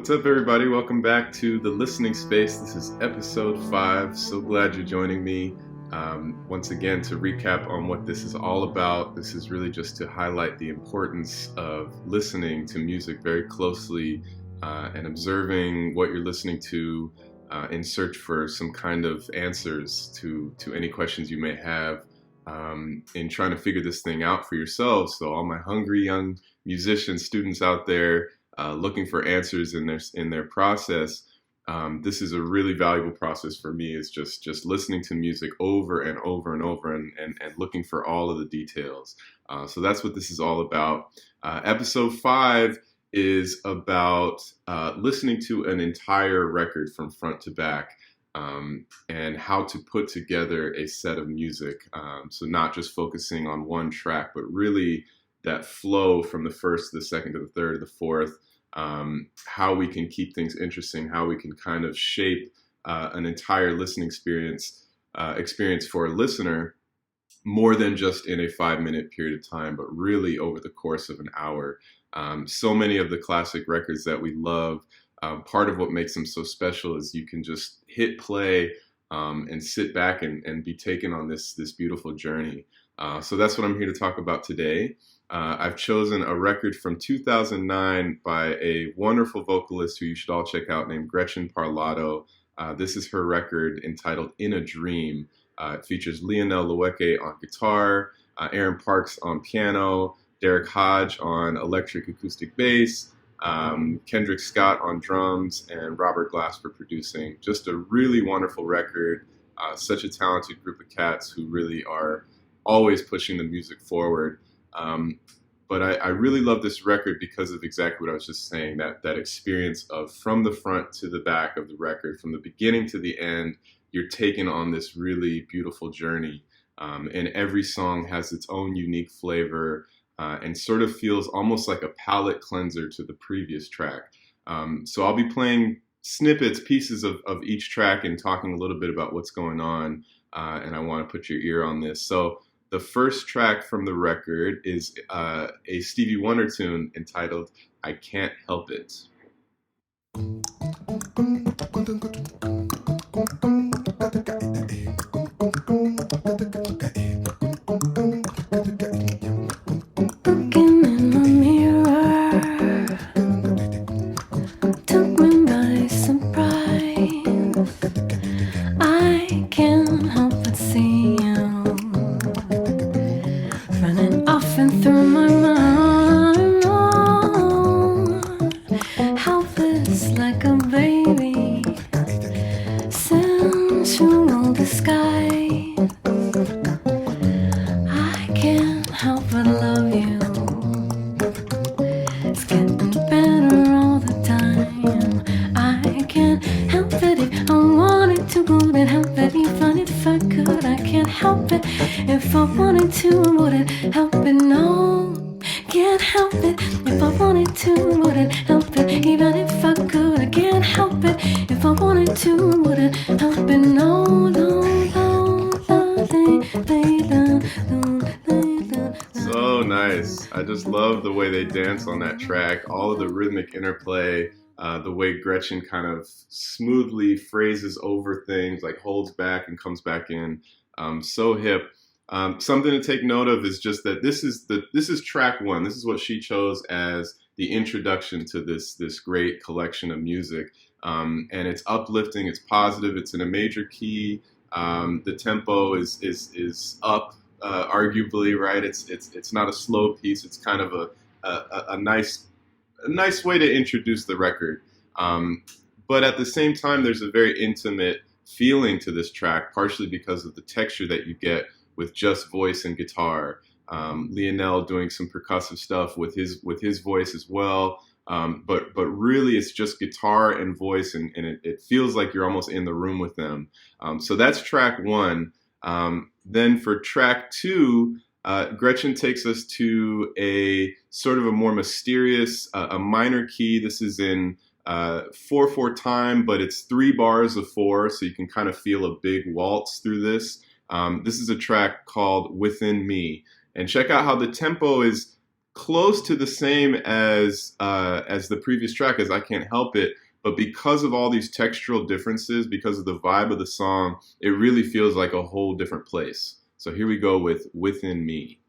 What's up, everybody? Welcome back to The Listening Space. This is episode 5. So glad you're joining me. Once again, to recap on what this is all about, this is really just to highlight the importance of listening to music very closely and observing what you're listening to in search for some kind of answers to any questions you may have in trying to figure this thing out for yourselves. So all my hungry young musicians, students out there, looking for answers in their process. This is a really valuable process for me. It's just listening to music over and over and over and looking for all of the details. So that's what this is all about. Episode 5 is about listening to an entire record from front to back and how to put together a set of music. So not just focusing on one track, but really that flow from the first to the second to the third to the fourth, how we can keep things interesting, how we can kind of shape an entire listening experience for a listener more than just in a 5-minute period of time, but really over the course of an hour. So many of the classic records that we love, part of what makes them so special is you can just hit play and sit back and be taken on this beautiful journey. So that's what I'm here to talk about today. I've chosen a record from 2009 by a wonderful vocalist who you should all check out named Gretchen Parlato. This is her record entitled In a Dream. It features Lionel Loueke on guitar, Aaron Parks on piano, Derek Hodge on electric acoustic bass, Kendrick Scott on drums, and Robert Glasper producing. Just a really wonderful record. Such a talented group of cats who really are always pushing the music forward. But I really love this record because of exactly what I was just saying, that experience of from the front to the back of the record, from the beginning to the end, you're taken on this really beautiful journey. And every song has its own unique flavor and sort of feels almost like a palate cleanser to the previous track. So I'll be playing snippets, pieces of each track and talking a little bit about what's going on. And I want to put your ear on this. So the first track from the record is a Stevie Wonder tune entitled I Can't Help It. Looking in the mirror took me by surprise. I can't help but see you running off and through my mind. Oh, helpless like a baby, sensual disguise. I can't help but love you. It's getting better all the time. I can't help it if I wanted to, wouldn't help it even if I could. I can't help it if I wanted to, wouldn't help it. No, can't help it if I wanted to, wouldn't help it even if I could. I can't help it if I wanted to, wouldn't help it. No, no, no, So nice. I just love the way they dance on that track, all of the rhythmic interplay, the way Gretchen kind of smoothly phrases over things, like holds back and comes back in. So hip. Something to take note of is just that this is track 1. This is what she chose as the introduction to this great collection of music. And it's uplifting, it's positive, it's in a major key. The tempo is up, arguably, right? It's not a slow piece. It's kind of a nice way to introduce the record. But at the same time, there's a very intimate feeling to this track, partially because of the texture that you get with just voice and guitar. Lionel doing some percussive stuff with his voice as well. But really it's just guitar and voice, and it feels like you're almost in the room with them. So that's track 1. Then for track 2, Gretchen takes us to a sort of a more mysterious, a minor key. This is in 4/4 time, but it's 3 bars of 4, so you can kind of feel a big waltz through this. This is a track called Within Me. And check out how the tempo is close to the same as the previous track, as I Can't Help It. But because of all these textural differences, because of the vibe of the song, it really feels like a whole different place. So here we go with Within Me.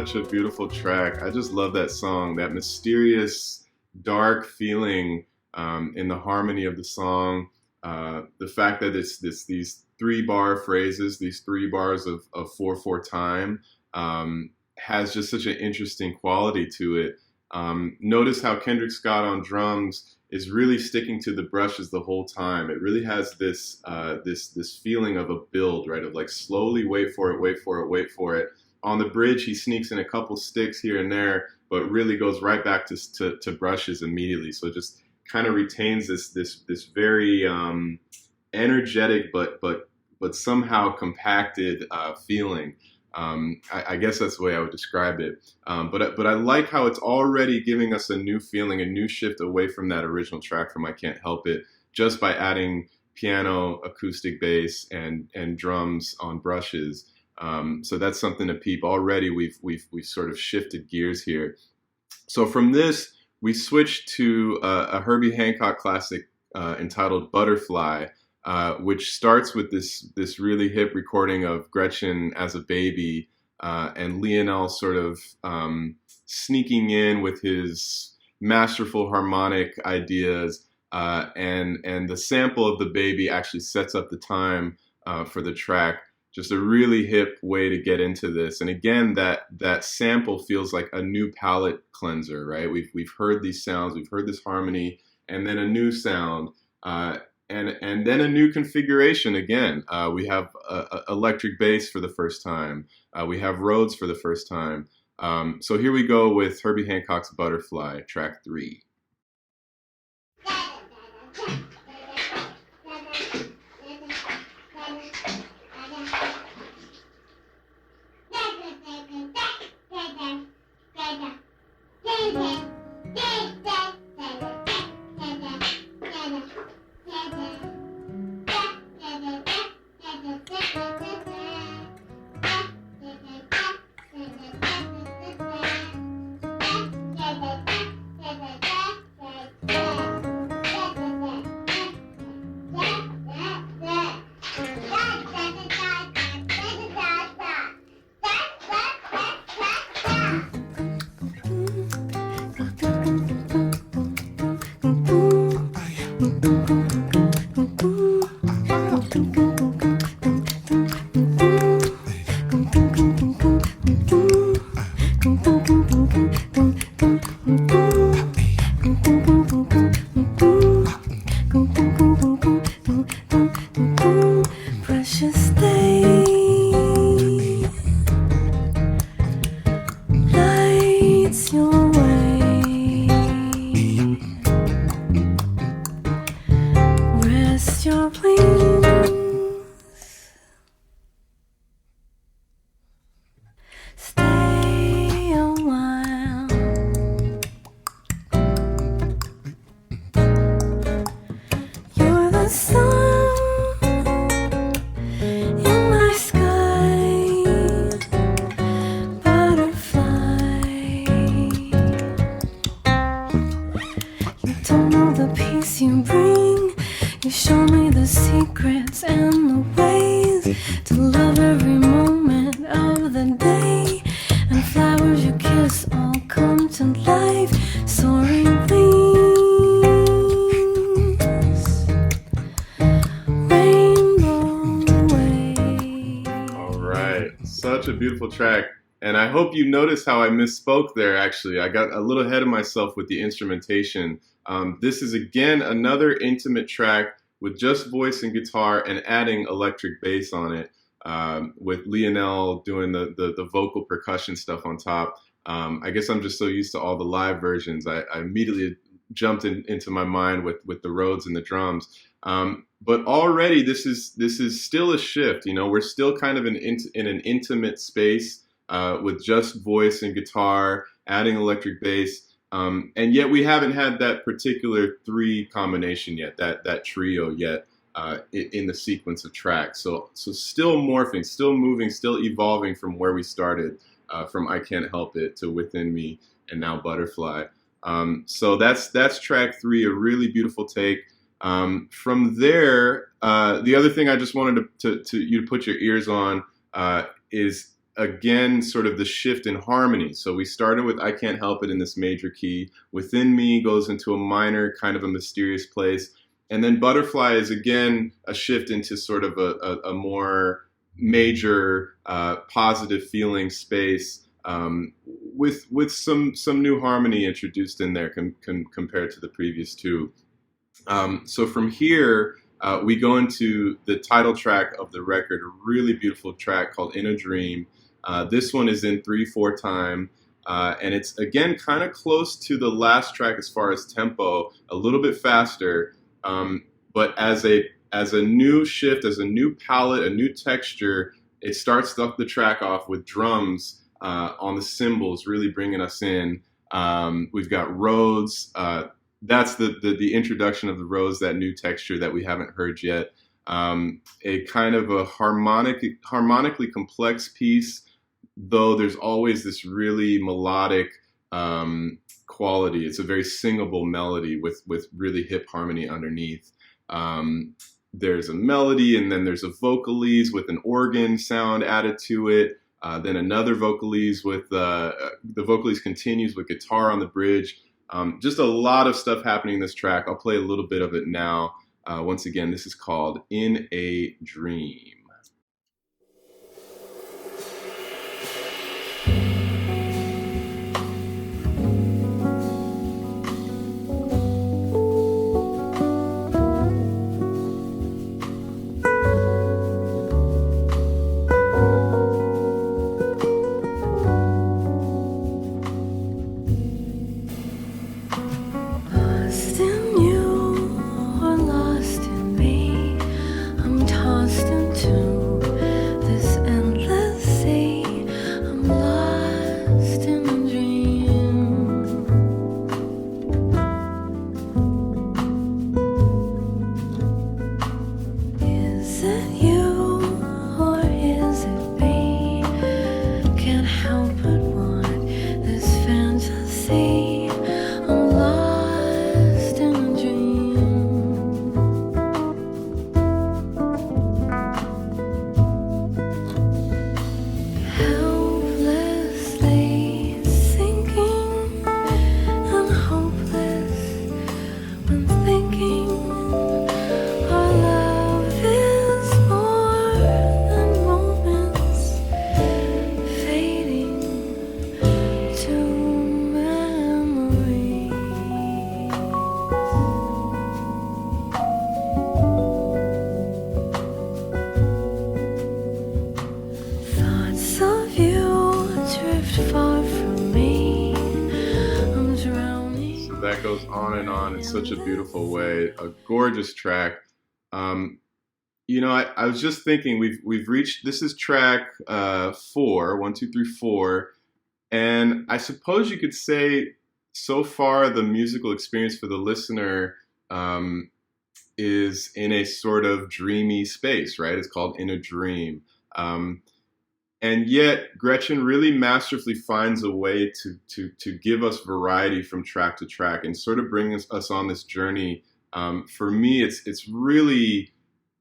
Such a beautiful track. I just love that song, that mysterious, dark feeling in the harmony of the song. The fact that it's these 3-bar phrases, these 3 bars of 4/4 time, has just such an interesting quality to it. Notice how Kendrick Scott on drums is really sticking to the brushes the whole time. It really has this feeling of a build, right? Of like slowly wait for it, wait for it, wait for it. On the bridge, he sneaks in a couple sticks here and there, but really goes right back to brushes immediately. So it just kind of retains this very energetic but somehow compacted feeling. I guess that's the way I would describe it. But I like how it's already giving us a new feeling, a new shift away from that original track from I Can't Help It, just by adding piano, acoustic bass, and drums on brushes. So that's something to peep. Already we've sort of shifted gears here. So from this, we switched to a Herbie Hancock classic entitled Butterfly, which starts with this really hip recording of Gretchen as a baby, and Lionel sort of sneaking in with his masterful harmonic ideas, and the sample of the baby actually sets up the time for the track. Just a really hip way to get into this. And again, that sample feels like a new palette cleanser, right? We've heard these sounds, we've heard this harmony, and then a new sound, and then a new configuration again. We have electric bass for the first time. We have Rhodes for the first time. So here we go with Herbie Hancock's Butterfly, track 3. Precious day lights your way. Rest your wings. Stay a while. You're the sun in my sky, butterfly. You don't know the peace you bring. You show me the secrets and the ways to love every moment of the day. And flowers you kiss all come to life, soaring wings, rainbow way. All right, such a beautiful track. And I hope you noticed how I misspoke there, actually. I got a little ahead of myself with the instrumentation. This is, again, another intimate track with just voice and guitar and adding electric bass on it, with Lionel doing the vocal percussion stuff on top. I guess I'm just so used to all the live versions. I immediately jumped into my mind with the Rhodes and the drums. But already this is still a shift. You know, we're still kind of in an intimate space with just voice and guitar, adding electric bass. And yet we haven't had that particular three combination yet, that trio yet, in the sequence of tracks. So still morphing, still moving, still evolving from where we started, from I Can't Help It to Within Me and now Butterfly. So that's track 3, a really beautiful take. From there, the other thing I just wanted to you to put your ears on is, again, sort of the shift in harmony. So we started with I Can't Help It in this major key. Within Me goes into a minor, kind of a mysterious place. And then Butterfly is, again, a shift into sort of a more major, positive feeling space, with some new harmony introduced in there compared to the previous two. So from here, we go into the title track of the record, a really beautiful track called In a Dream. This one is in 3/4 time, and it's, again, kind of close to the last track as far as tempo, a little bit faster, but as a new shift, as a new palette, a new texture, it starts the track off with drums on the cymbals, really bringing us in. We've got Rhodes. That's the introduction of the Rhodes, that new texture that we haven't heard yet. A kind of a harmonically complex piece, though there's always this really melodic quality. It's a very singable melody with really hip harmony underneath. There's a melody, and then there's a vocalese with an organ sound added to it. Then another vocalese with the vocalese continues with guitar on the bridge. Just a lot of stuff happening in this track. I'll play a little bit of it now. Once again, this is called In a Dream. Lost in you or lost in me, I'm tossed into that goes on and on in such a beautiful way. A gorgeous track. Um, I was just thinking we've reached, this is track 4, 1, 2, 3, 4, and I suppose you could say so far the musical experience for the listener um, is in a sort of dreamy space, right? It's called In a Dream. Um, and yet Gretchen really masterfully finds a way to give us variety from track to track and sort of bring us on this journey. For me, it's really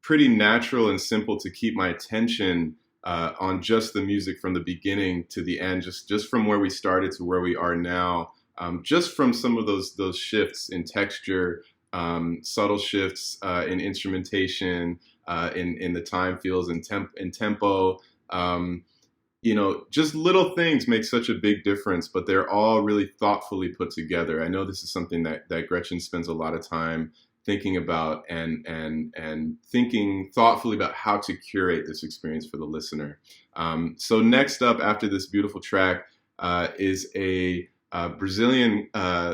pretty natural and simple to keep my attention on just the music from the beginning to the end, just from where we started to where we are now, just from some of those shifts in texture, subtle shifts in instrumentation, in the time feels and tempo. Just little things make such a big difference, but they're all really thoughtfully put together. I know this is something that Gretchen spends a lot of time thinking about and thinking thoughtfully about how to curate this experience for the listener. So next up, after this beautiful track, is a Brazilian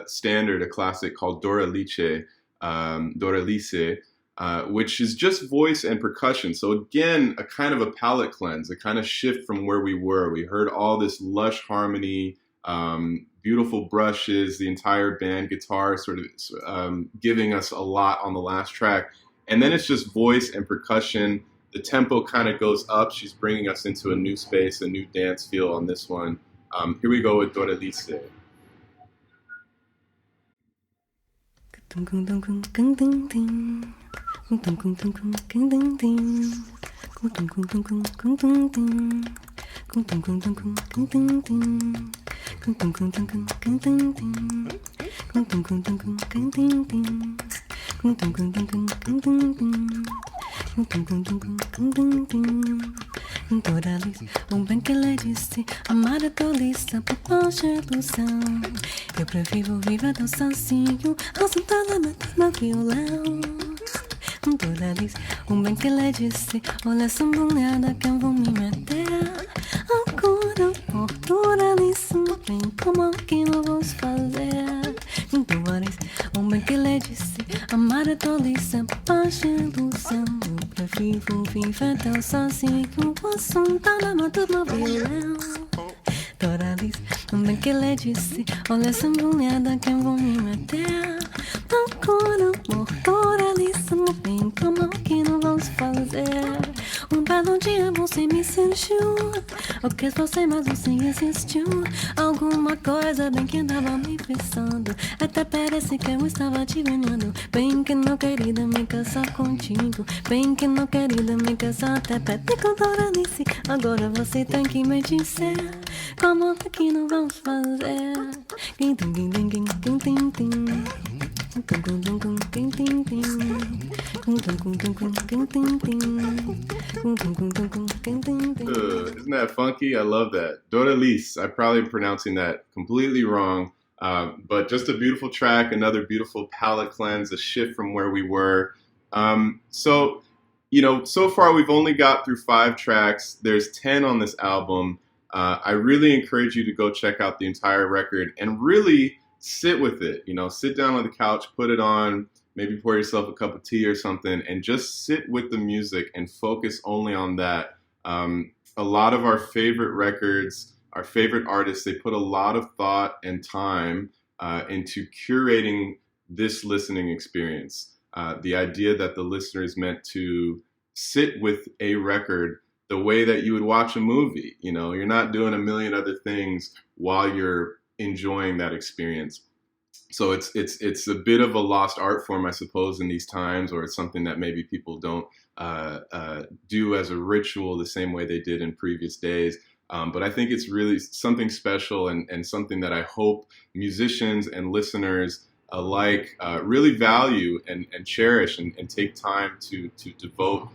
standard, a classic called Doralice, which is just voice and percussion. So again, a kind of a palette cleanse, a kind of shift from where we were. We heard all this lush harmony, beautiful brushes, the entire band guitar sort of giving us a lot on the last track. And then it's just voice and percussion. The tempo kind of goes up. She's bringing us into a new space, a new dance feel on this one. Here we go with Doralice. Doralice, bem que ela disse, amar a Doralice por baixo do céu. Eu prefiro viver tão sozinho, ao sentada no violão. Doralice, bem que ela disse, olha essa mulher que eu vou me meter. Agora, por Doralice, bem como que não vamos fazer. Doralice, bem que ela disse, amar a Doralice por baixo do céu. Eu prefiro viver tão sozinho, ao sentada no violão. Doralice, bem que ela disse, olha essa mulher que eu vou me meter. Agora, por Doralice, bem como que não vamos fazer. Belo dia você me sentiu, eu quis você mas você insistiu. Alguma coisa bem que tava me pensando, até parece que eu estava te ganhando. Bem que não querida me casar contigo, bem que não querida me casar até perto com Doralice. Agora você tem que me dizer, como é que não vamos fazer. Isn't that funky? I love that. Doralice. I'm probably pronouncing that completely wrong, but just a beautiful track, another beautiful palette cleanse, a shift from where we were. So far we've only got through 5 tracks. There's 10 on this album. I really encourage you to go check out the entire record and really sit with it. Sit down on the couch, put it on, maybe pour yourself a cup of tea or something, and just sit with the music and focus only on that. A lot of our favorite records, our favorite artists, they put a lot of thought and time into curating this listening experience. The idea that the listener is meant to sit with a record the way that you would watch a movie. You're not doing a million other things while you're enjoying that experience. So it's a bit of a lost art form, I suppose, in these times, or it's something that maybe people don't do as a ritual the same way they did in previous days. But I think it's really something special and something that I hope musicians and listeners alike really value and cherish and take time to devote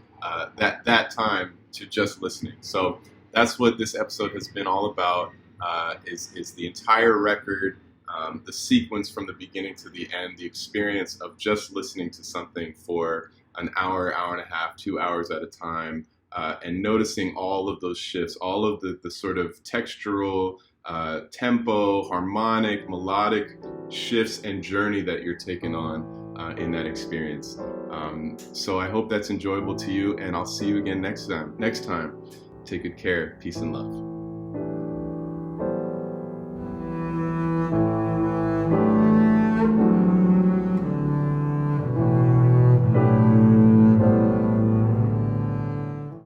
that time to just listening. So that's what this episode has been all about. Is the entire record, the sequence from the beginning to the end, the experience of just listening to something for an hour, hour and a half, 2 hours at a time, and noticing all of those shifts, all of the sort of textural tempo, harmonic, melodic shifts and journey that you're taking on in that experience. So I hope that's enjoyable to you, and I'll see you again next time. Take good care. Peace and love.